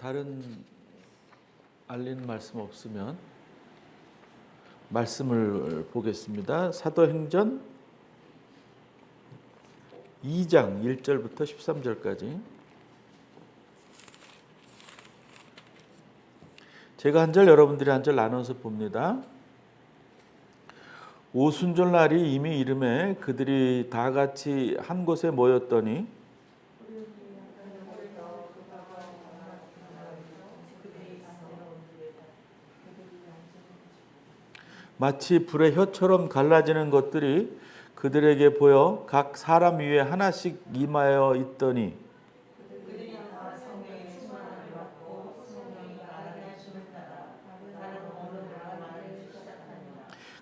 다른 알리는 말씀 없으면 말씀을 보겠습니다. 사도행전 2장 1절부터 13절까지 제가 한 절 여러분들이 한 절 나눠서 봅니다. 오순절 날이 이미 이름에 그들이 다 같이 한 곳에 모였더니 마치 불의 혀처럼 갈라지는 것들이 그들에게 보여 각 사람 위에 하나씩 임하여 있더니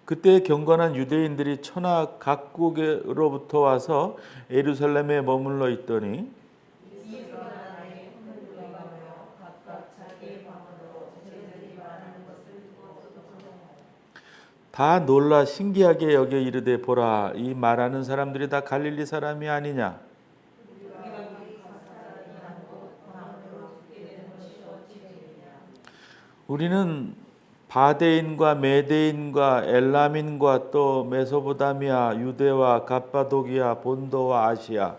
그때 경건한 유대인들이 천하 각국으로부터 와서 예루살렘에 머물러 있더니 다 놀라 신기하게 여겨 이르되 보라 이 말하는 사람들이 다 갈릴리 사람이 아니냐. 우리는 바데인과 메데인과 엘람인과 또 메소포타미아, 유대와 갑바도기아, 본도와 아시아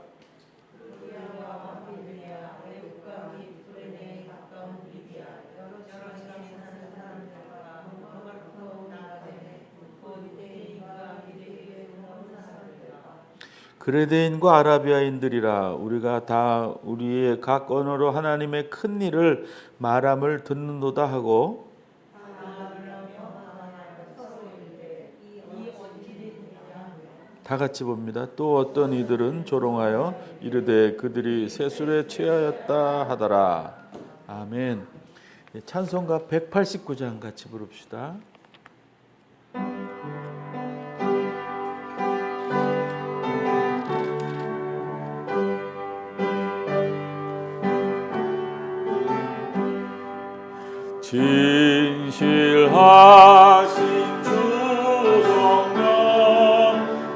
그레데인과 아라비아인들이라 우리가 다 우리의 각 언어로 하나님의 큰 일을 말함을 듣는도다 하고 다 같이 봅니다. 또 어떤 이들은 조롱하여 이르되 그들이 세술에 취하였다 하더라. 아멘. 찬송가 189장 같이 부릅시다. 진실하신 주 성령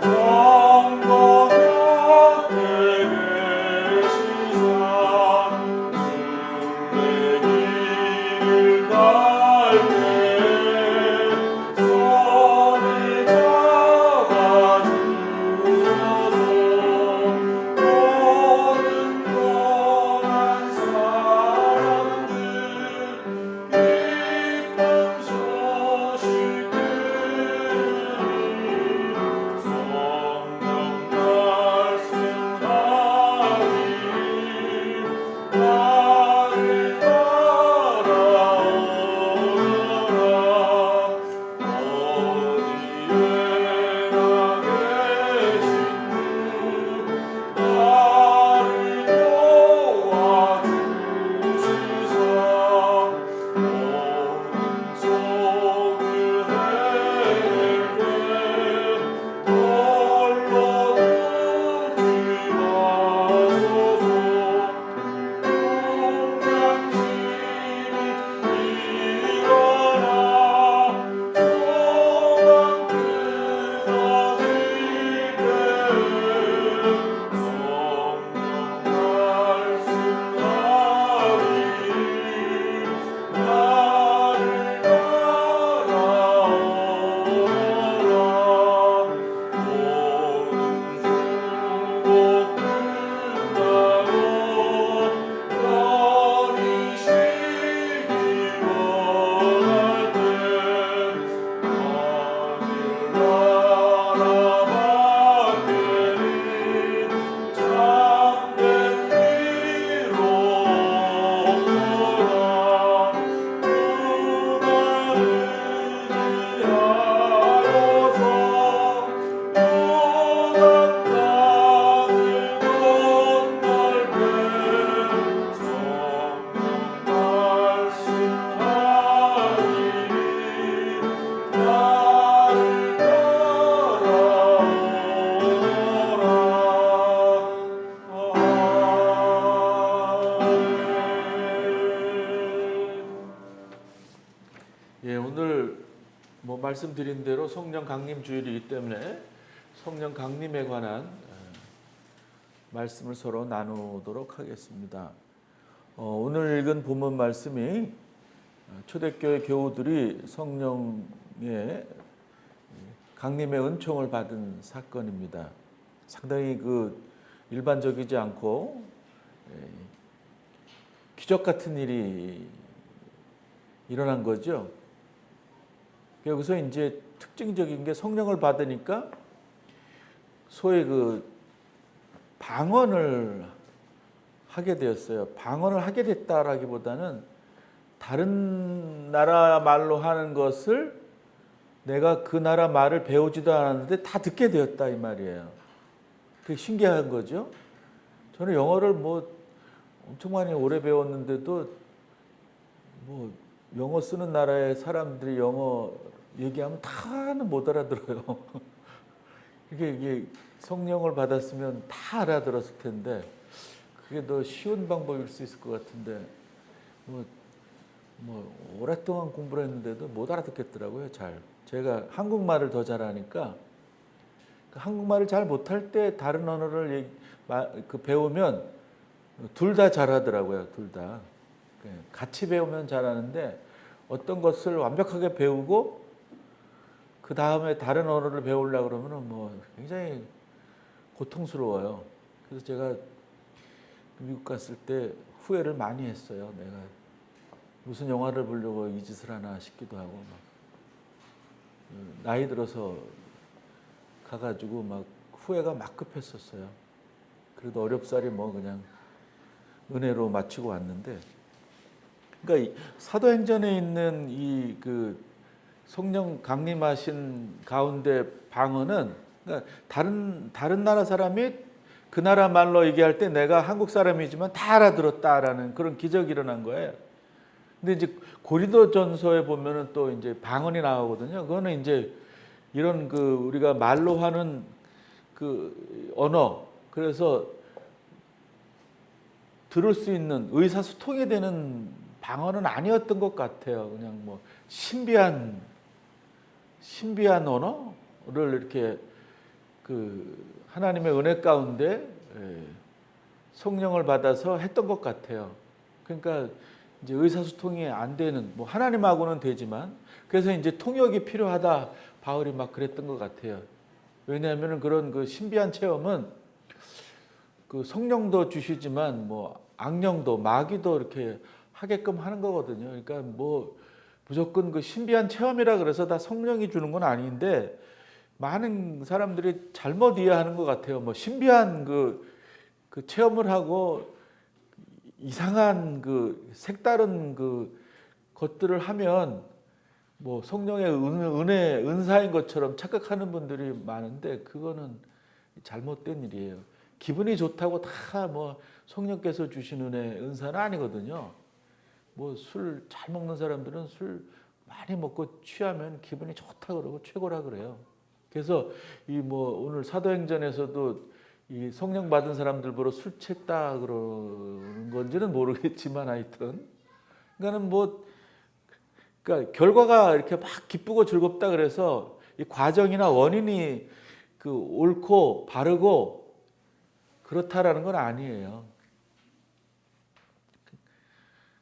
성도 곁에 계시사 주의 길을 갈 때 손을 잡아주소서. 모든 고난 사람들 오늘 말씀드린 대로 성령 강림 주일이기 때문에 성령 강림에 관한 말씀을 서로 나누도록 하겠습니다. 오늘 읽은 본문 말씀이 초대교회 교우들이 성령의 강림의 은총을 받은 사건입니다. 상당히 일반적이지 않고 기적 같은 일이 일어난 거죠. 여기서 이제 특징적인 게 성령을 받으니까 소위 방언을 하게 되었어요. 방언을 하게 됐다라기보다는 다른 나라 말로 하는 것을 내가 그 나라 말을 배우지도 않았는데 다 듣게 되었다 이 말이에요. 그게 신기한 거죠. 저는 영어를 엄청 많이 오래 배웠는데도 영어 쓰는 나라의 사람들이 영어 얘기하면 다는 못 알아들어요. 이게 성령을 받았으면 다 알아들었을 텐데 그게 더 쉬운 방법일 수 있을 것 같은데 오랫동안 공부를 했는데도 못 알아듣겠더라고요. 잘. 제가 한국말을 더 잘하니까 한국말을 잘 못할 때 다른 언어를 배우면 둘 다 잘하더라고요. 둘 다. 같이 배우면 잘하는데 어떤 것을 완벽하게 배우고 그 다음에 다른 언어를 배우려고 그러면 굉장히 고통스러워요. 그래서 제가 미국 갔을 때 후회를 많이 했어요. 내가 무슨 영화를 보려고 이 짓을 하나 싶기도 하고 나이 들어서 가가지고 후회가 막 급했었어요. 그래도 어렵사리 그냥 은혜로 마치고 왔는데, 그러니까 이 사도행전에 있는 이 성령 강림하신 가운데 방언은 그러니까 다른 나라 사람이 그 나라 말로 얘기할 때 내가 한국 사람이지만 다 알아들었다라는 그런 기적이 일어난 거예요. 근데 이제 고린도전서에 보면은 또 이제 방언이 나오거든요. 그거는 이제 이런 우리가 말로 하는 언어, 그래서 들을 수 있는 의사소통이 되는 방언은 아니었던 것 같아요. 그냥 신비한 언어를 이렇게 하나님의 은혜 가운데 성령을 받아서 했던 것 같아요. 그러니까 이제 의사소통이 안 되는 하나님하고는 되지만 그래서 이제 통역이 필요하다 바울이 그랬던 것 같아요. 왜냐하면 그런 신비한 체험은 성령도 주시지만 악령도 마귀도 이렇게 하게끔 하는 거거든요. 그러니까 무조건 신비한 체험이라 그래서 다 성령이 주는 건 아닌데 많은 사람들이 잘못 이해하는 것 같아요. 신비한 체험을 하고 이상한 색다른 것들을 하면 성령의 은혜, 은사인 것처럼 착각하는 분들이 많은데 그거는 잘못된 일이에요. 기분이 좋다고 다 성령께서 주신 은혜, 은사는 아니거든요. 술 잘 먹는 사람들은 술 많이 먹고 취하면 기분이 좋다 그러고 최고라 그래요. 그래서 오늘 사도행전에서도 이 성령 받은 사람들 보러 술 취했다 그러는 건지는 모르겠지만 하여튼 그러니까 결과가 이렇게 막 기쁘고 즐겁다 그래서 이 과정이나 원인이 옳고 바르고 그렇다라는 건 아니에요.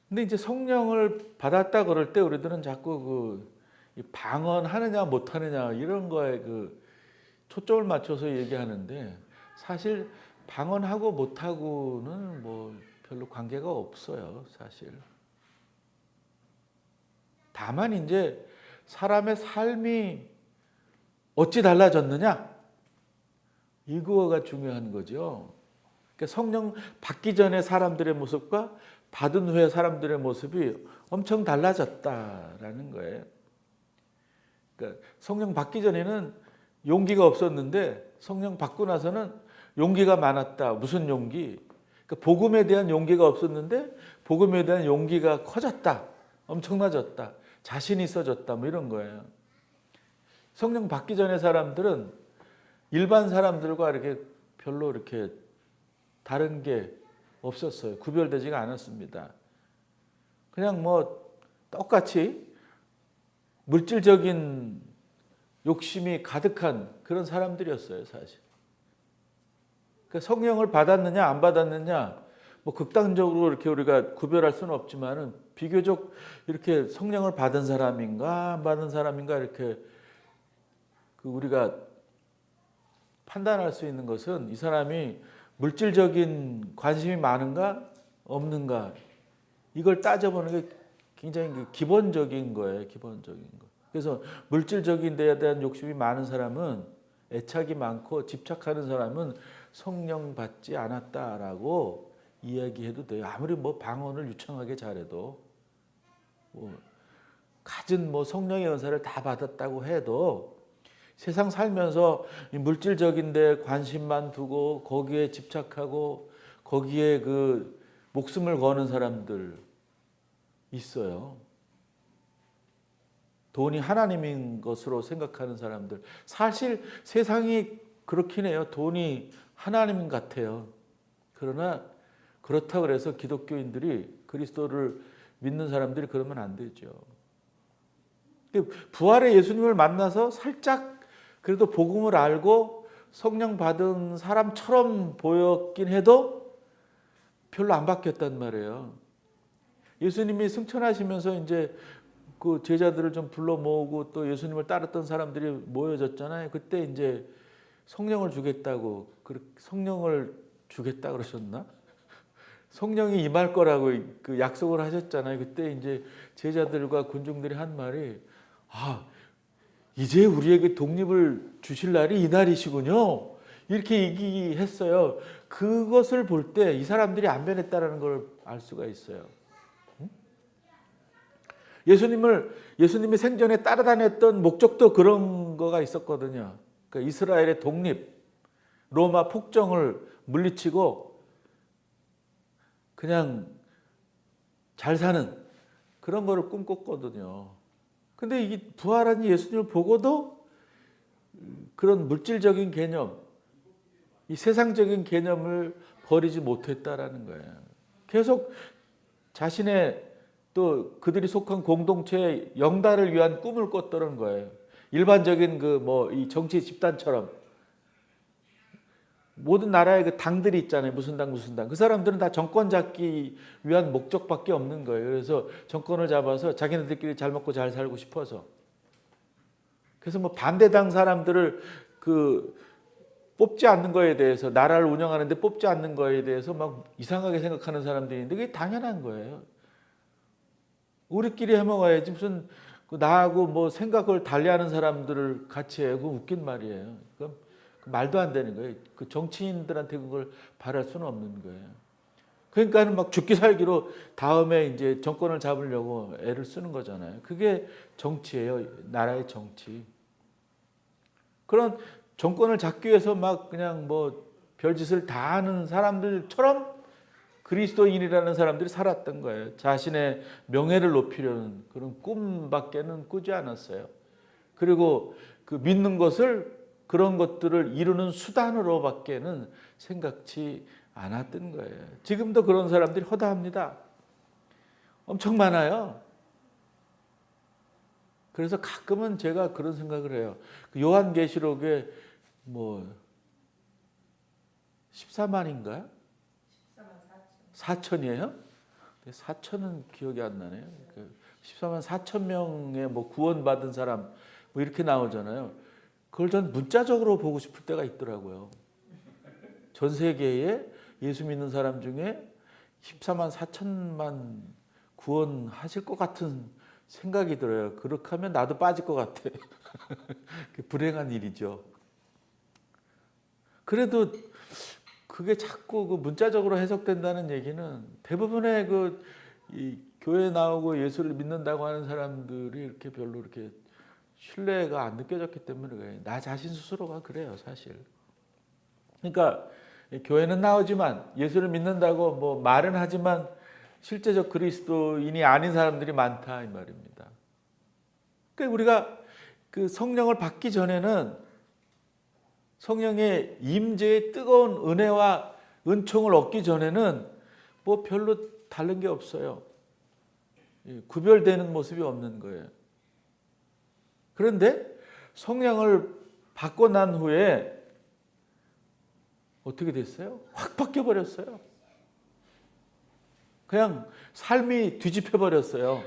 근데 이제 성령을 받았다 그럴 때 우리들은 자꾸 방언하느냐 못하느냐 이런 거에 초점을 맞춰서 얘기하는데 사실 방언하고 못하고는 별로 관계가 없어요, 사실. 다만 이제 사람의 삶이 어찌 달라졌느냐? 이거가 중요한 거죠. 그러니까 성령 받기 전에 사람들의 모습과 받은 후에 사람들의 모습이 엄청 달라졌다라는 거예요. 그러니까 성령 받기 전에는 용기가 없었는데 성령 받고 나서는 용기가 많았다. 무슨 용기? 그러니까 복음에 대한 용기가 없었는데 복음에 대한 용기가 커졌다. 엄청나졌다. 자신이 있어졌다. 이런 거예요. 성령 받기 전에 사람들은 일반 사람들과 이렇게 별로 이렇게 다른 게 없었어요. 구별되지가 않았습니다. 그냥 똑같이 물질적인 욕심이 가득한 그런 사람들이었어요, 사실. 그러니까 성령을 받았느냐 안 받았느냐 뭐 극단적으로 이렇게 우리가 구별할 수는 없지만은 비교적 이렇게 성령을 받은 사람인가 안 받은 사람인가 이렇게 그 우리가 판단할 수 있는 것은 이 사람이 물질적인 관심이 많은가 없는가 이걸 따져보는 게 굉장히 기본적인 거예요. 기본적인 거. 그래서 물질적인 데에 대한 욕심이 많은 사람은 애착이 많고 집착하는 사람은 성령 받지 않았다라고 이야기해도 돼요. 아무리 뭐 방언을 유창하게 잘해도 뭐 갖은 뭐 성령의 은사를 다 받았다고 해도 세상 살면서 물질적인 데 관심만 두고 거기에 집착하고 거기에 그 목숨을 거는 사람들 있어요. 돈이 하나님인 것으로 생각하는 사람들. 사실 세상이 그렇긴 해요. 돈이 하나님 같아요. 그러나 그렇다고 해서 기독교인들이 그리스도를 믿는 사람들이 그러면 안 되죠. 부활의 예수님을 만나서 살짝 그래도 복음을 알고 성령 받은 사람처럼 보였긴 해도 별로 안 바뀌었단 말이에요. 예수님이 승천하시면서 이제 그 제자들을 좀 불러 모으고 또 예수님을 따랐던 사람들이 모여졌잖아요. 그때 이제 성령을 주겠다고 성령을 주겠다 그러셨나? 성령이 임할 거라고 그 약속을 하셨잖아요. 그때 이제 제자들과 군중들이 한 말이 이제 우리에게 독립을 주실 날이 이 날이시군요. 이렇게 얘기했어요. 그것을 볼 때 이 사람들이 안 변했다는 걸 알 수가 있어요. 예수님이 생전에 따라다녔던 목적도 그런 거가 있었거든요. 그러니까 이스라엘의 독립, 로마 폭정을 물리치고 그냥 잘 사는 그런 거를 꿈꿨거든요. 근데 이게 부활한 예수님을 보고도 그런 물질적인 개념, 이 세상적인 개념을 버리지 못했다라는 거예요. 계속 자신의 또 그들이 속한 공동체의 영달을 위한 꿈을 꿨다는 거예요. 일반적인 이 정치 집단처럼 모든 나라의 그 당들이 있잖아요. 무슨 당 무슨 당. 그 사람들은 다 정권 잡기 위한 목적밖에 없는 거예요. 그래서 정권을 잡아서 자기네들끼리 잘 먹고 잘 살고 싶어서. 그래서 뭐 반대당 사람들을 뽑지 않는 거에 대해서 나라를 운영하는데 뽑지 않는 거에 대해서 막 이상하게 생각하는 사람들이 있는데 그게 당연한 거예요. 우리끼리 해먹어야지 무슨 나하고 뭐 생각을 달리하는 사람들을 같이 해. 그거 웃긴 말이에요. 그럼 말도 안 되는 거예요. 그 정치인들한테 그걸 바랄 수는 없는 거예요. 그러니까는 막 죽기 살기로 다음에 이제 정권을 잡으려고 애를 쓰는 거잖아요. 그게 정치예요. 나라의 정치. 그런 정권을 잡기 위해서 막 그냥 뭐 별짓을 다 하는 사람들처럼 그리스도인이라는 사람들이 살았던 거예요. 자신의 명예를 높이려는 그런 꿈밖에는 꾸지 않았어요. 그리고 그 믿는 것을 그런 것들을 이루는 수단으로밖에는 생각지 않았던 거예요. 지금도 그런 사람들이 허다합니다. 엄청 많아요. 그래서 가끔은 제가 그런 생각을 해요. 요한계시록에 뭐 14만인가요? 4천이에요? 4천은 기억이 안 나네요. 14만 4천 명의 뭐 구원받은 사람 뭐 이렇게 나오잖아요. 그걸 전 문자적으로 보고 싶을 때가 있더라고요. 전 세계에 예수 믿는 사람 중에 14만 4천만 구원하실 것 같은 생각이 들어요. 그렇게 하면 나도 빠질 것 같아. 불행한 일이죠. 그래도 그게 자꾸 그 문자적으로 해석된다는 얘기는 대부분의 이 교회 나오고 예수를 믿는다고 하는 사람들이 이렇게 별로 이렇게 신뢰가 안 느껴졌기 때문에 그래요. 나 자신 스스로가 그래요, 사실. 그러니까 교회는 나오지만 예수를 믿는다고 뭐 말은 하지만 실제적 그리스도인이 아닌 사람들이 많다 이 말입니다. 그러니까 우리가 그 성령을 받기 전에는 성령의 임재의 뜨거운 은혜와 은총을 얻기 전에는 뭐 별로 다른 게 없어요. 구별되는 모습이 없는 거예요. 그런데 성령을 받고 난 후에 어떻게 됐어요? 확 바뀌어 버렸어요. 그냥 삶이 뒤집혀 버렸어요.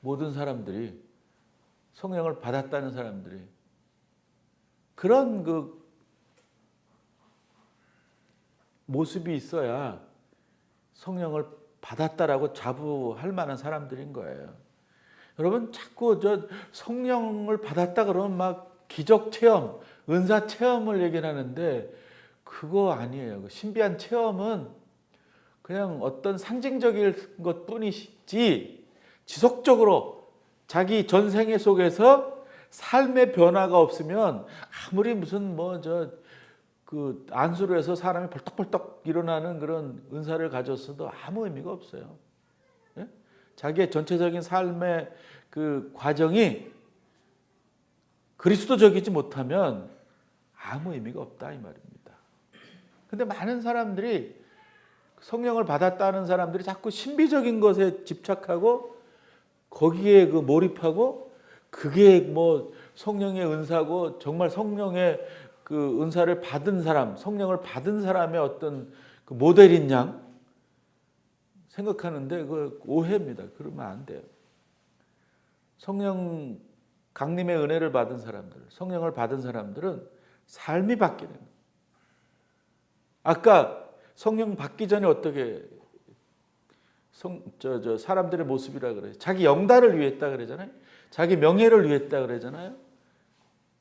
모든 사람들이, 성령을 받았다는 사람들이. 그런 그 모습이 있어야 성령을 받았다라고 자부할 만한 사람들인 거예요. 여러분, 자꾸 성령을 받았다 그러면 막 기적 체험, 은사 체험을 얘기를 하는데 그거 아니에요. 그 신비한 체험은 그냥 어떤 상징적인 것 뿐이지 지속적으로 자기 전생애 속에서 삶의 변화가 없으면 아무리 무슨 그 안수로 해서 사람이 벌떡벌떡 일어나는 그런 은사를 가졌어도 아무 의미가 없어요. 예? 자기의 전체적인 삶의 그 과정이 그리스도적이지 못하면 아무 의미가 없다 이 말입니다. 근데 많은 사람들이 성령을 받았다는 사람들이 자꾸 신비적인 것에 집착하고 거기에 그 몰입하고 그게 뭐 성령의 은사고 정말 성령의 그 은사를 받은 사람, 성령을 받은 사람의 어떤 그 모델인 양 생각하는데 그 오해입니다. 그러면 안 돼요. 성령 강림의 은혜를 받은 사람들, 성령을 받은 사람들은 삶이 바뀌는 거예요. 아까 성령 받기 전에 어떻게 사람들의 모습이라 그래요. 자기 영달을 위했다 그러잖아요. 자기 명예를 위했다 그러잖아요.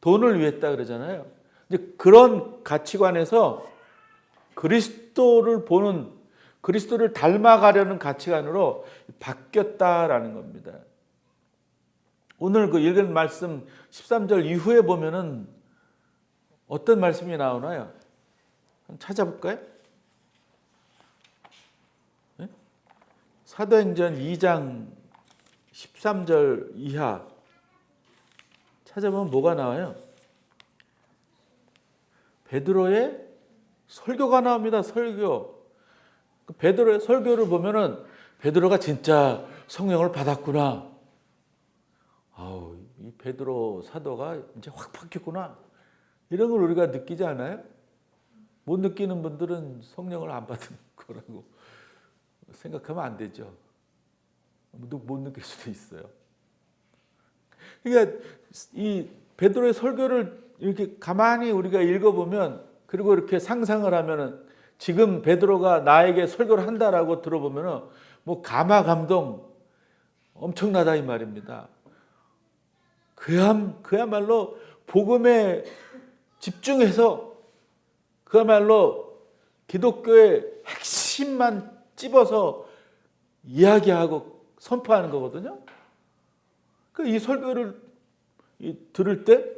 돈을 위했다 그러잖아요. 이제 그런 가치관에서 그리스도를 보는, 그리스도를 닮아가려는 가치관으로 바뀌었다라는 겁니다. 오늘 그 읽은 말씀 13절 이후에 보면은 어떤 말씀이 나오나요? 한번 찾아볼까요? 네? 사도행전 2장 13절 이하 찾아보면 뭐가 나와요? 베드로의 설교가 나옵니다. 설교. 베드로의 설교를 보면은 베드로가 진짜 성령을 받았구나. 아우, 이 베드로 사도가 이제 확 바뀌었구나. 이런 걸 우리가 느끼지 않아요? 못 느끼는 분들은 성령을 안 받은 거라고 생각하면 안 되죠. 못 느낄 수도 있어요. 그러니까 이 베드로의 설교를 이렇게 가만히 우리가 읽어보면, 그리고 이렇게 상상을 하면은 지금 베드로가 나에게 설교를 한다라고 들어보면은 뭐 감화 감동 엄청나다 이 말입니다. 그야말로 복음에 집중해서 그야말로 기독교의 핵심만 찝어서 이야기하고 선포하는 거거든요. 이 설교를 들을 때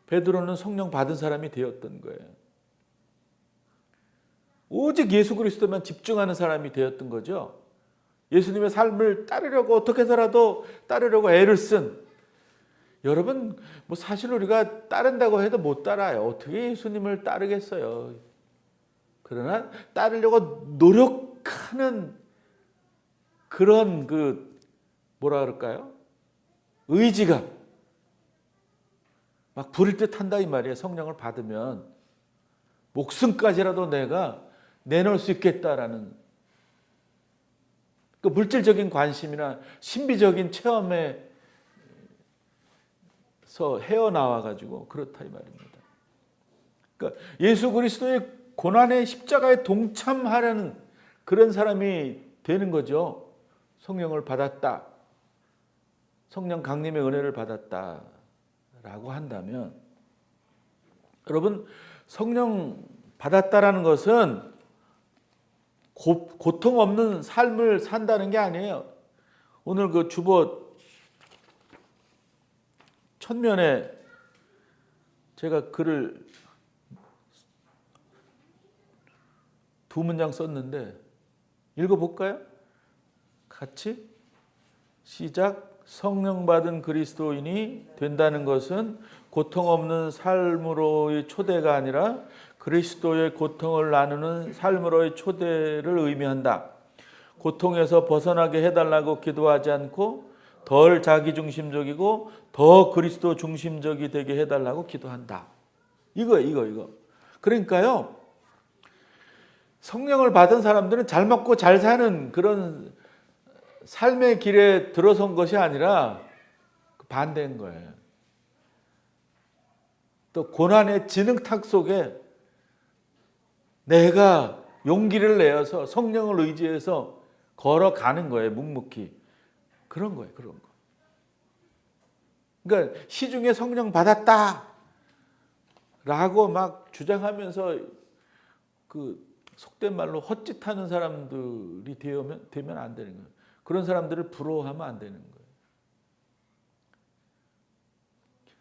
베드로는 성령 받은 사람이 되었던 거예요. 오직 예수 그리스도만 집중하는 사람이 되었던 거죠. 예수님의 삶을 따르려고 어떻게 해서라도 따르려고 애를 쓴, 여러분 뭐 사실 우리가 따른다고 해도 못 따라요. 어떻게 예수님을 따르겠어요. 그러나 따르려고 노력하는 그런 그 뭐라 그럴까요? 의지가 막 부릴 듯 한다 이 말이에요. 성령을 받으면 목숨까지라도 내가 내놓을 수 있겠다라는 그 물질적인 관심이나 신비적인 체험에서 헤어나와 가지고 그렇다 이 말입니다. 그러니까 예수 그리스도의 고난의 십자가에 동참하려는 그런 사람이 되는 거죠. 성령을 받았다. 성령 강림의 은혜를 받았다라고 한다면, 여러분 성령 받았다라는 것은 고통 없는 삶을 산다는 게 아니에요. 오늘 그 주보 첫면에 제가 글을 두 문장 썼는데 읽어볼까요? 같이 시작. 성령 받은 그리스도인이 된다는 것은 고통 없는 삶으로의 초대가 아니라 그리스도의 고통을 나누는 삶으로의 초대를 의미한다. 고통에서 벗어나게 해달라고 기도하지 않고 덜 자기중심적이고 더 그리스도 중심적이 되게 해달라고 기도한다. 이거. 그러니까요, 성령을 받은 사람들은 잘 먹고 잘 사는 그런 삶의 길에 들어선 것이 아니라 반대인 거예요. 또 고난의 진흙탕 속에 내가 용기를 내어서 성령을 의지해서 걸어가는 거예요. 묵묵히. 그런 거예요. 그런 거. 그러니까 시중에 성령 받았다 라고 막 주장하면서 그 속된 말로 헛짓하는 사람들이 되면 안 되는 거예요. 그런 사람들을 부러워하면 안 되는 거예요.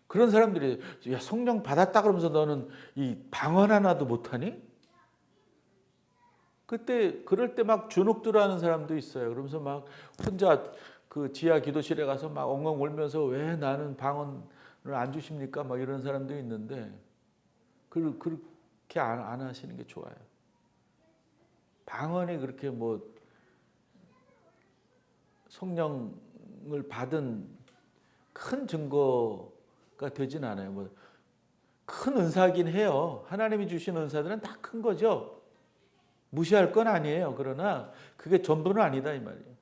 그런 사람들이 야, 성령 받았다 그러면서 너는 이 방언 하나도 못하니? 그럴 때 막 주눅들어하는 사람도 있어요. 그러면서 막 혼자 그 지하 기도실에 가서 막 엉엉 울면서 왜 나는 방언을 안 주십니까? 막 이런 사람도 있는데 그렇게 안 하시는 게 좋아요. 방언이 그렇게 뭐 성령을 받은 큰 증거가 되진 않아요. 뭐 큰 은사긴 해요. 하나님이 주신 은사들은 다 큰 거죠. 무시할 건 아니에요. 그러나 그게 전부는 아니다 이 말이에요.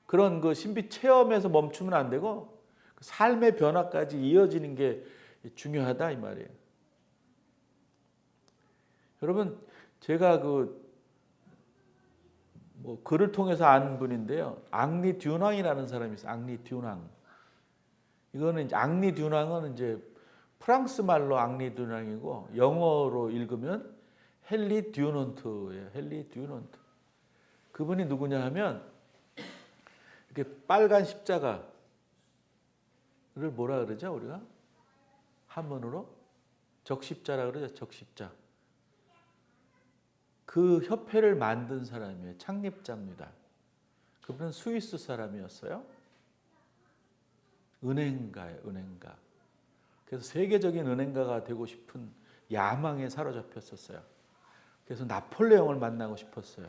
그런 그 신비 체험에서 멈추면 안 되고 삶의 변화까지 이어지는 게 중요하다 이 말이에요. 여러분 제가 뭐 글을 통해서 아는 분인데요. 앙리 듀낭이라는 사람이 있어요. 앙리 듀낭. 이거는 이제 앙리 듀낭은 이제 프랑스 말로 앙리 듀낭이고 영어로 읽으면 헨리 듀넌트예요. 헨리 듀넌트. 그분이 누구냐 하면 이렇게 빨간 십자가를 뭐라 그러죠? 우리가 한문으로 적십자라 그러죠. 적십자. 그 협회를 만든 사람이에요. 창립자입니다. 그분은 스위스 사람이었어요. 은행가예요. 은행가. 그래서 세계적인 은행가가 되고 싶은 야망에 사로잡혔었어요. 그래서 나폴레옹을 만나고 싶었어요.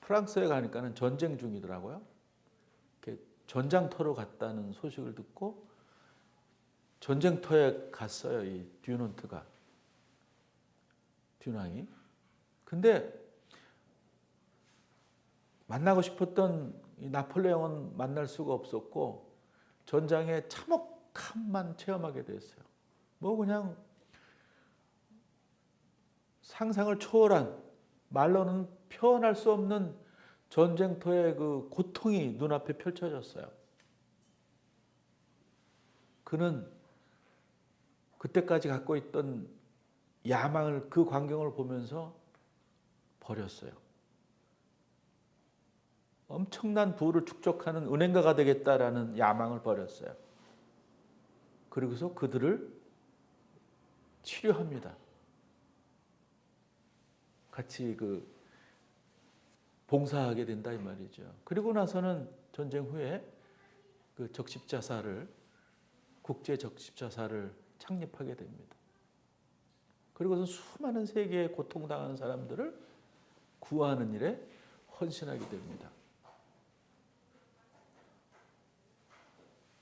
프랑스에 가니까는 전쟁 중이더라고요. 전장터로 갔다는 소식을 듣고 전쟁터에 갔어요. 이 듀넌트가. 듀낭이. 근데 만나고 싶었던 이 나폴레옹은 만날 수가 없었고 전장의 참혹함만 체험하게 됐어요. 뭐 그냥 상상을 초월한 말로는 표현할 수 없는 전쟁터의 그 고통이 눈앞에 펼쳐졌어요. 그는 그때까지 갖고 있던 야망을 그 광경을 보면서 버렸어요. 엄청난 부를 축적하는 은행가가 되겠다라는 야망을 버렸어요. 그리고서 그들을 치료합니다. 같이 봉사하게 된다 이 말이죠. 그리고 나서는 전쟁 후에 그 적십자사를 국제 적십자사를 창립하게 됩니다. 그리고서 수많은 세계에 고통당하는 사람들을 구하는 일에 헌신하게 됩니다.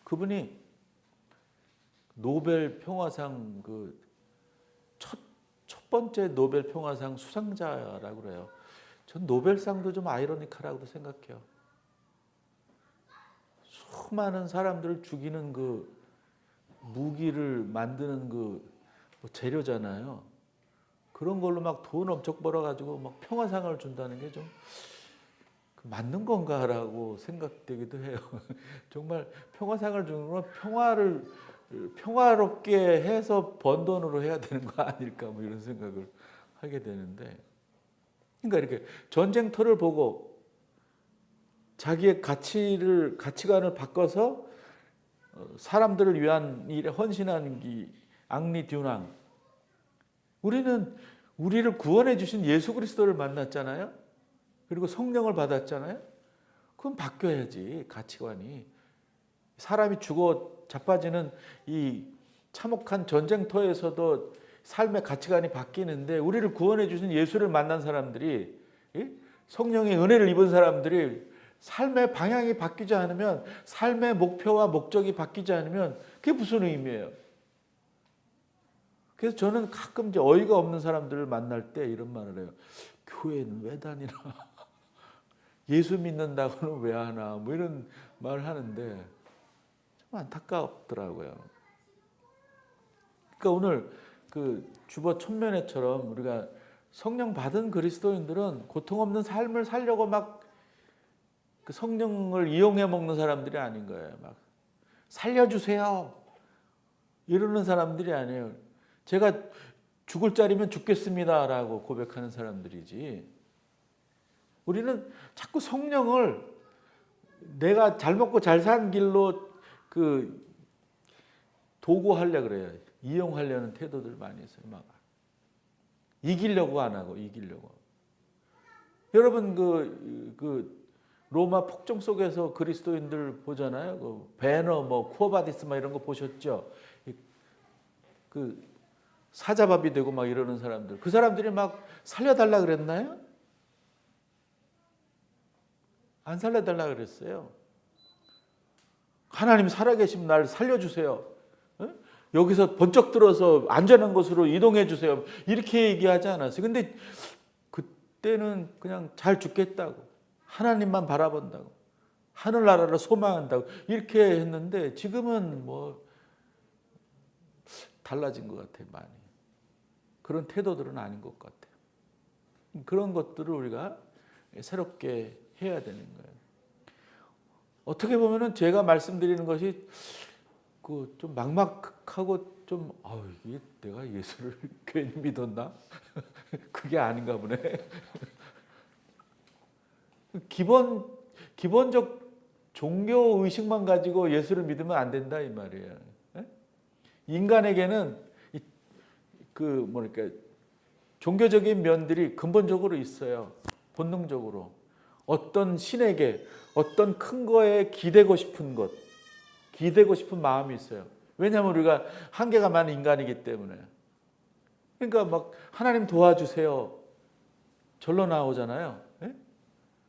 그분이 노벨 평화상 첫 번째 노벨 평화상 수상자라고 그래요. 전 노벨상도 좀 아이러니컬하다고 생각해요. 수많은 사람들을 죽이는 그 무기를 만드는 뭐 재료잖아요. 그런 걸로 막 돈 엄청 벌어가지고 막 평화상을 준다는 게 좀 맞는 건가라고 생각되기도 해요. 정말 평화상을 주는 건 평화롭게 해서 번 돈으로 해야 되는 거 아닐까 뭐 이런 생각을 하게 되는데, 그러니까 이렇게 전쟁터를 보고 자기의 가치관을 바꿔서 사람들을 위한 일에 헌신하는 게 앙리 듀낭. 우리는 우리를 구원해 주신 예수 그리스도를 만났잖아요. 그리고 성령을 받았잖아요. 그럼 바뀌어야지 가치관이. 사람이 죽어 자빠지는 이 참혹한 전쟁터에서도 삶의 가치관이 바뀌는데 우리를 구원해 주신 예수를 만난 사람들이, 성령의 은혜를 입은 사람들이 삶의 방향이 바뀌지 않으면, 삶의 목표와 목적이 바뀌지 않으면 그게 무슨 의미예요? 그래서 저는 가끔 이제 어이가 없는 사람들을 만날 때 이런 말을 해요. 교회는 왜 다니나? 예수 믿는다고는 왜 하나? 뭐 이런 말을 하는데 참 안타깝더라고요. 그러니까 오늘 그 주보 천면회처럼 우리가 성령 받은 그리스도인들은 고통 없는 삶을 살려고 막 그 성령을 이용해 먹는 사람들이 아닌 거예요. 막 살려주세요 이러는 사람들이 아니에요. 제가 죽을 자리면 죽겠습니다라고 고백하는 사람들이지. 우리는 자꾸 성령을 내가 잘 먹고 잘 산 길로 그 도구하려 그래요. 이용하려는 태도들 많이 있어요. 막 이기려고 안 하고 이기려고. 여러분 그 로마 폭정 속에서 그리스도인들 보잖아요. 그 배너 뭐 쿠어바디스 막 이런 거 보셨죠? 그 사자밥이 되고 막 이러는 사람들. 그 사람들이 막 살려달라 그랬나요? 안 살려달라 그랬어요. 하나님 살아계시면 날 살려주세요. 여기서 번쩍 들어서 안전한 곳으로 이동해 주세요. 이렇게 얘기하지 않았어요. 근데 그때는 그냥 잘 죽겠다고. 하나님만 바라본다고. 하늘나라를 소망한다고. 이렇게 했는데 지금은 뭐 달라진 것 같아요. 많이. 그런 태도들은 아닌 것 같아요. 그런 것들을 우리가 새롭게 해야 되는 거예요. 어떻게 보면은 제가 말씀드리는 것이 그 좀 막막하고 좀 이게 내가 예수를 괜히 믿었나? 그게 아닌가 보네. 기본적 종교 의식만 가지고 예수를 믿으면 안 된다 이 말이에요. 인간에게는 그 뭐랄까 종교적인 면들이 근본적으로 있어요. 본능적으로 어떤 신에게 어떤 큰 거에 기대고 싶은 것, 기대고 싶은 마음이 있어요. 왜냐하면 우리가 한계가 많은 인간이기 때문에. 그러니까 막 하나님 도와주세요. 절로 나오잖아요.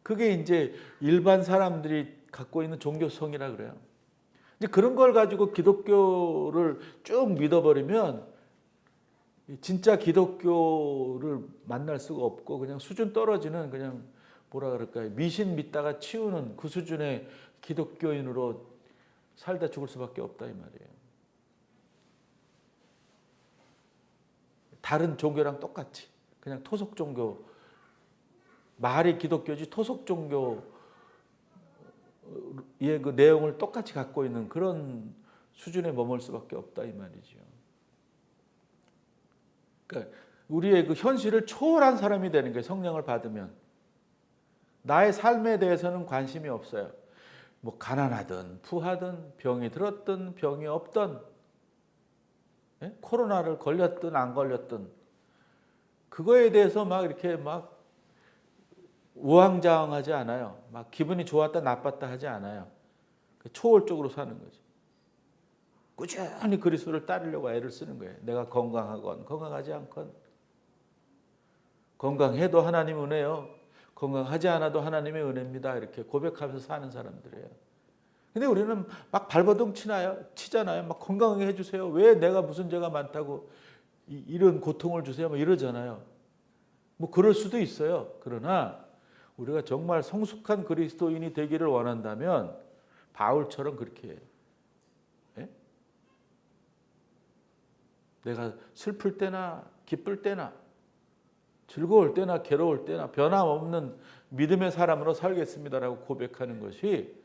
그게 이제 일반 사람들이 갖고 있는 종교성이라 그래요. 이제 그런 걸 가지고 기독교를 쭉 믿어버리면 진짜 기독교를 만날 수가 없고 그냥 수준 떨어지는 그냥 뭐라 그럴까요? 미신 믿다가 치우는 그 수준의 기독교인으로 살다 죽을 수밖에 없다 이 말이에요. 다른 종교랑 똑같이 그냥 토속 종교 말이 기독교지 토속 종교의 그 내용을 똑같이 갖고 있는 그런 수준에 머물 수밖에 없다 이 말이죠. 그러니까 우리의 그 현실을 초월한 사람이 되는 거예요. 성령을 받으면 나의 삶에 대해서는 관심이 없어요. 뭐 가난하든 부하든 병이 들었든 병이 없든 코로나를 걸렸든 안 걸렸든 그거에 대해서 막 이렇게 막 우왕좌왕하지 않아요. 막 기분이 좋았다 나빴다 하지 않아요. 초월적으로 사는 거지. 꾸준히 그리스도를 따르려고 애를 쓰는 거예요. 내가 건강하건 건강하지 않건 건강해도 하나님 은혜요. 건강하지 않아도 하나님의 은혜입니다. 이렇게 고백하면서 사는 사람들이에요. 근데 우리는 막 발버둥 치잖아요. 막 건강하게 해주세요. 왜 내가 무슨 죄가 많다고 이런 고통을 주세요. 뭐 이러잖아요. 뭐 그럴 수도 있어요. 그러나 우리가 정말 성숙한 그리스도인이 되기를 원한다면 바울처럼 그렇게 해요. 예? 내가 슬플 때나 기쁠 때나 즐거울 때나 괴로울 때나 변함없는 믿음의 사람으로 살겠습니다라고 고백하는 것이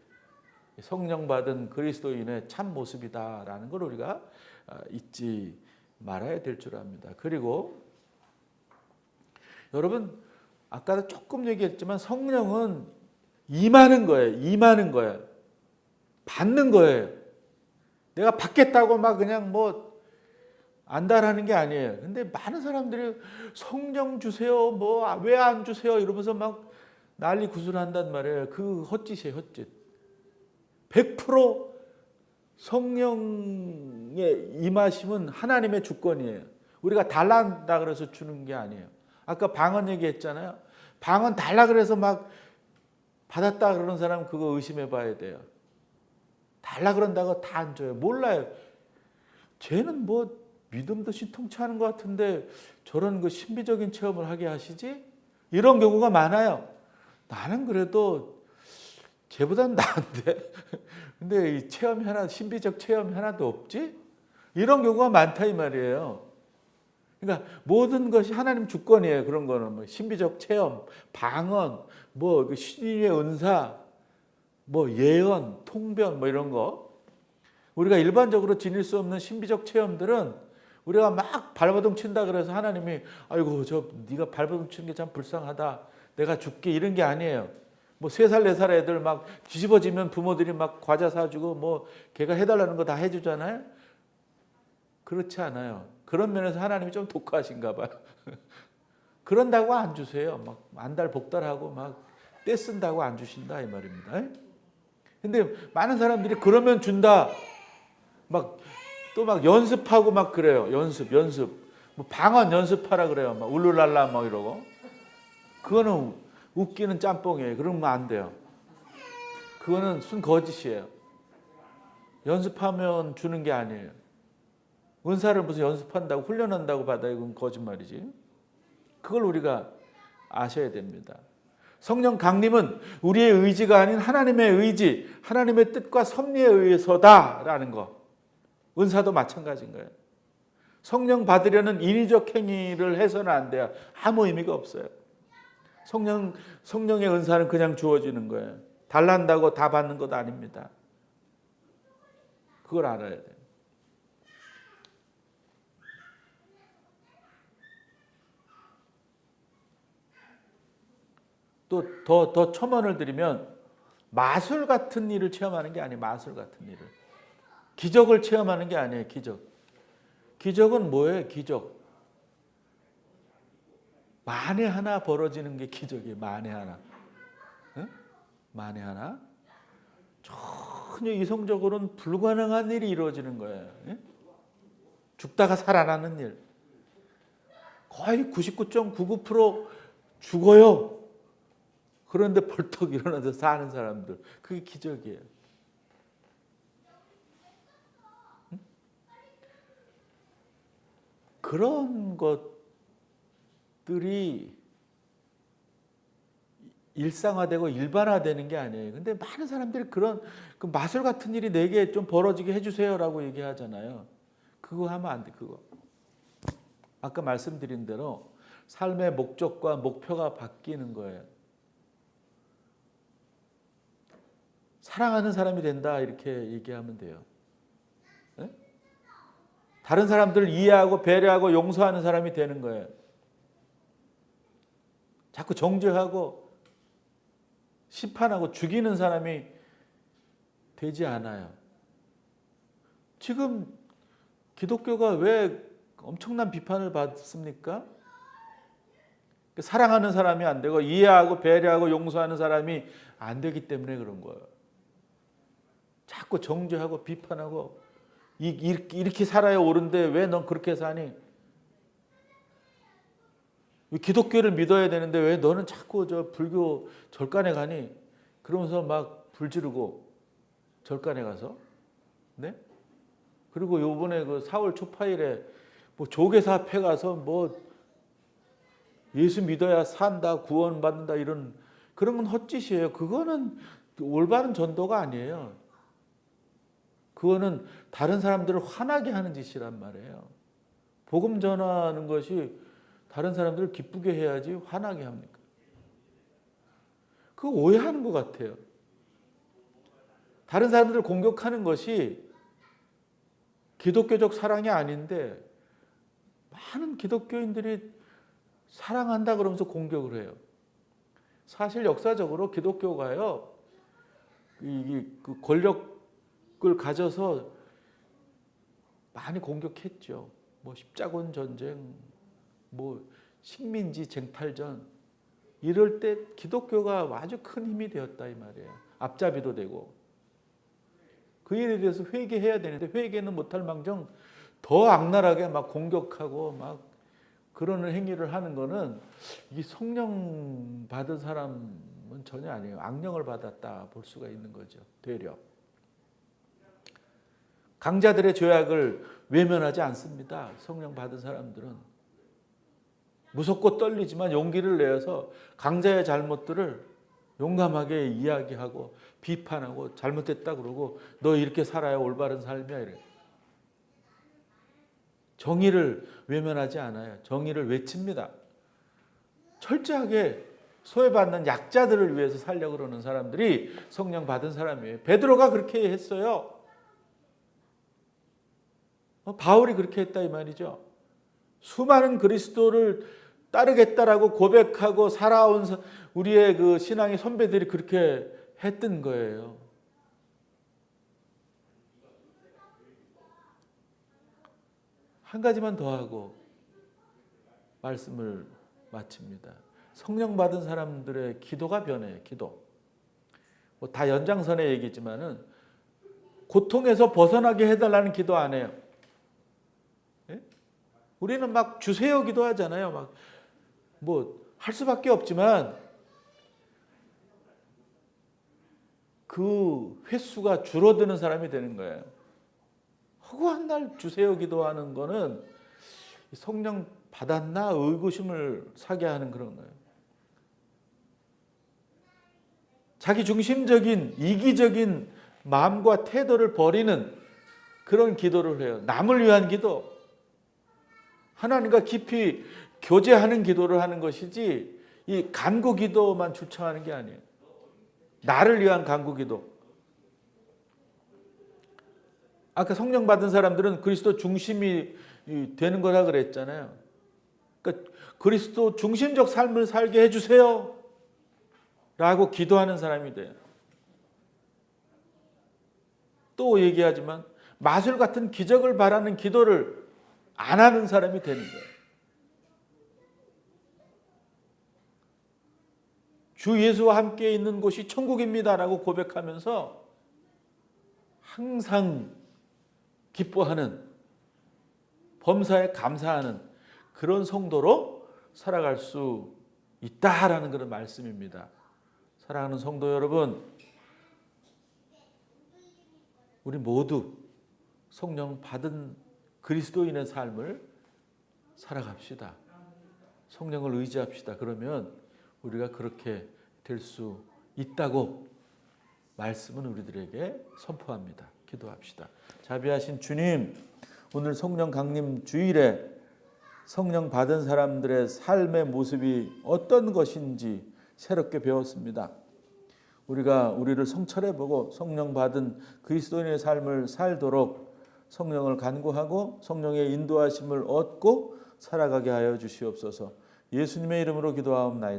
성령 받은 그리스도인의 참 모습이다라는 걸 우리가 잊지 말아야 될 줄 압니다. 그리고 여러분 아까도 조금 얘기했지만 성령은 임하는 거예요. 임하는 거예요. 받는 거예요. 내가 받겠다고 막 그냥 뭐 안달하는 게 아니에요. 근데 많은 사람들이 성령 주세요, 뭐 왜 안 주세요 이러면서 막 난리 구슬한단 말이에요. 그 헛짓이에요, 헛짓. 100% 성령의 임하심은 하나님의 주권이에요. 우리가 달란다 그래서 주는 게 아니에요. 아까 방언 얘기했잖아요. 방언 달라 그래서 막 받았다 그러는 사람은 그거 의심해 봐야 돼요. 달라 그런다고 다 안 줘요. 몰라요. 쟤는 뭐 믿음도 신통치 않은 것 같은데 저런 그 신비적인 체험을 하게 하시지? 이런 경우가 많아요. 나는 그래도 쟤보단 나은데 근데 이 체험이 하나, 신비적 체험이 하나도 없지? 이런 경우가 많다 이 말이에요. 그러니까 모든 것이 하나님 주권이에요. 그런 거는 뭐 신비적 체험, 방언, 뭐 신의 은사, 뭐 예언, 통변 뭐 이런 거. 우리가 일반적으로 지닐 수 없는 신비적 체험들은 우리가 막 발버둥 친다 그래서 하나님이 아이고 저 네가 발버둥 치는 게 참 불쌍하다. 내가 줄게 이런 게 아니에요. 뭐 3살 4살 애들 막 뒤집어지면 부모들이 막 과자 사주고 뭐 걔가 해달라는 거 다 해주잖아요. 그렇지 않아요. 그런 면에서 하나님이 좀 독하신가 봐요. 그런다고 안 주세요. 막 안달 복달하고 막 떼쓴다고 안 주신다 이 말입니다. 근데 많은 사람들이 그러면 준다. 막 또 막 연습하고 막 그래요. 연습. 뭐 방언 연습하라 그래요. 막 울룰랄라 막 이러고. 그거는 웃기는 짬뽕이에요. 그러면 안 돼요. 그거는 순 거짓이에요. 연습하면 주는 게 아니에요. 은사를 무슨 연습한다고 훈련한다고 받아요. 그건 거짓말이지. 그걸 우리가 아셔야 됩니다. 성령 강림은 우리의 의지가 아닌 하나님의 의지, 하나님의 뜻과 섭리에 의해서다라는 거. 은사도 마찬가지인 거예요. 성령 받으려는 인위적 행위를 해서는 안 돼요. 아무 의미가 없어요. 성령의 은사는 그냥 주어지는 거예요. 달란다고 다 받는 것도 아닙니다. 그걸 알아야 돼요. 또 더 첨언을 드리면 마술 같은 일을 체험하는 게 아니에요. 마술 같은 일을. 기적을 체험하는 게 아니에요. 기적은 뭐예요? 기적. 만에 하나 벌어지는 게 기적이에요. 만에 하나. 응? 만에 하나. 전혀 이성적으로는 불가능한 일이 이루어지는 거예요. 응? 죽다가 살아나는 일. 거의 99.99% 죽어요. 그런데 벌떡 일어나서 사는 사람들. 그게 기적이에요. 응? 그런 것들이 일상화되고 일반화되는 게 아니에요. 근데 많은 사람들이 그런 그 마술 같은 일이 내게 좀 벌어지게 해주세요라고 얘기하잖아요. 그거 하면 안 돼. 그거. 아까 말씀드린 대로 삶의 목적과 목표가 바뀌는 거예요. 사랑하는 사람이 된다 이렇게 얘기하면 돼요. 네? 다른 사람들을 이해하고 배려하고 용서하는 사람이 되는 거예요. 자꾸 정죄하고 심판하고 죽이는 사람이 되지 않아요. 지금 기독교가 왜 엄청난 비판을 받습니까? 사랑하는 사람이 안 되고 이해하고 배려하고 용서하는 사람이 안 되기 때문에 그런 거예요. 자꾸 정죄하고 비판하고 이렇게 살아야 옳은데 왜 넌 그렇게 사니? 기독교를 믿어야 되는데 왜 너는 자꾸 저 불교 절간에 가니? 그러면서 막 불지르고 절간에 가서, 네? 그리고 요번에 그 4월 초파일에 뭐 조계사 앞에 가서 뭐 예수 믿어야 산다, 구원받는다 이런 그런 건 헛짓이에요. 그거는 올바른 전도가 아니에요. 그거는 다른 사람들을 화나게 하는 짓이란 말이에요. 복음 전하는 것이 다른 사람들을 기쁘게 해야지 화나게 합니까? 그거 오해하는 것 같아요. 다른 사람들을 공격하는 것이 기독교적 사랑이 아닌데 많은 기독교인들이 사랑한다 그러면서 공격을 해요. 사실 역사적으로 기독교가요, 그 권력을 가져서 많이 공격했죠. 뭐 십자군 전쟁, 뭐 식민지 쟁탈전 이럴 때 기독교가 아주 큰 힘이 되었다 이 말이에요. 앞잡이도 되고 그 일에 대해서 회개해야 되는데 회개는 못할 망정 더 악랄하게 막 공격하고 막 그런 행위를 하는 거는 이 성령 받은 사람은 전혀 아니에요. 악령을 받았다 볼 수가 있는 거죠. 되려 강자들의 죄악을 외면하지 않습니다. 성령 받은 사람들은 무섭고 떨리지만 용기를 내어서 강자의 잘못들을 용감하게 이야기하고 비판하고 잘못됐다 그러고 너 이렇게 살아야 올바른 삶이야 이래. 정의를 외면하지 않아요. 정의를 외칩니다. 철저하게 소외받는 약자들을 위해서 살려고 그러는 사람들이 성령 받은 사람이에요. 베드로가 그렇게 했어요. 바울이 그렇게 했다 이 말이죠. 수많은 그리스도를 따르겠다라고 고백하고 살아온 우리의 그 신앙의 선배들이 그렇게 했던 거예요. 한 가지만 더 하고 말씀을 마칩니다. 성령 받은 사람들의 기도가 변해요. 기도. 다 연장선의 얘기지만은 고통에서 벗어나게 해달라는 기도 안 해요. 예? 우리는 막 주세요 기도하잖아요. 막 뭐 할 수밖에 없지만 그 횟수가 줄어드는 사람이 되는 거예요. 허구한 날 주세요 기도하는 거는 성령 받았나 의구심을 사게 하는 그런 거예요. 자기 중심적인 이기적인 마음과 태도를 버리는 그런 기도를 해요. 남을 위한 기도. 하나님과 깊이 교제하는 기도를 하는 것이지 이 간구 기도만 추청하는 게 아니에요. 나를 위한 간구 기도. 아까 성령 받은 사람들은 그리스도 중심이 되는 거라 그랬잖아요. 그러니까 그리스도 중심적 삶을 살게 해주세요 라고 기도하는 사람이 돼요. 또 얘기하지만 마술 같은 기적을 바라는 기도를 안 하는 사람이 되는 거예요. 주 예수와 함께 있는 곳이 천국입니다라고 고백하면서 항상 기뻐하는, 범사에 감사하는 그런 성도로 살아갈 수 있다라는 그런 말씀입니다. 사랑하는 성도 여러분, 우리 모두 성령 받은 그리스도인의 삶을 살아갑시다. 성령을 의지합시다. 그러면 우리가 그렇게 될 수 있다고 말씀은 우리들에게 선포합니다. 기도합시다. 자비하신 주님, 오늘 성령 강림 주일에 성령 받은 사람들의 삶의 모습이 어떤 것인지 새롭게 배웠습니다. 우리가 우리를 성찰해보고 성령 받은 그리스도인의 삶을 살도록 성령을 간구하고 성령의 인도하심을 얻고 살아가게 하여 주시옵소서. 예수님의 이름으로 기도하옵나이다.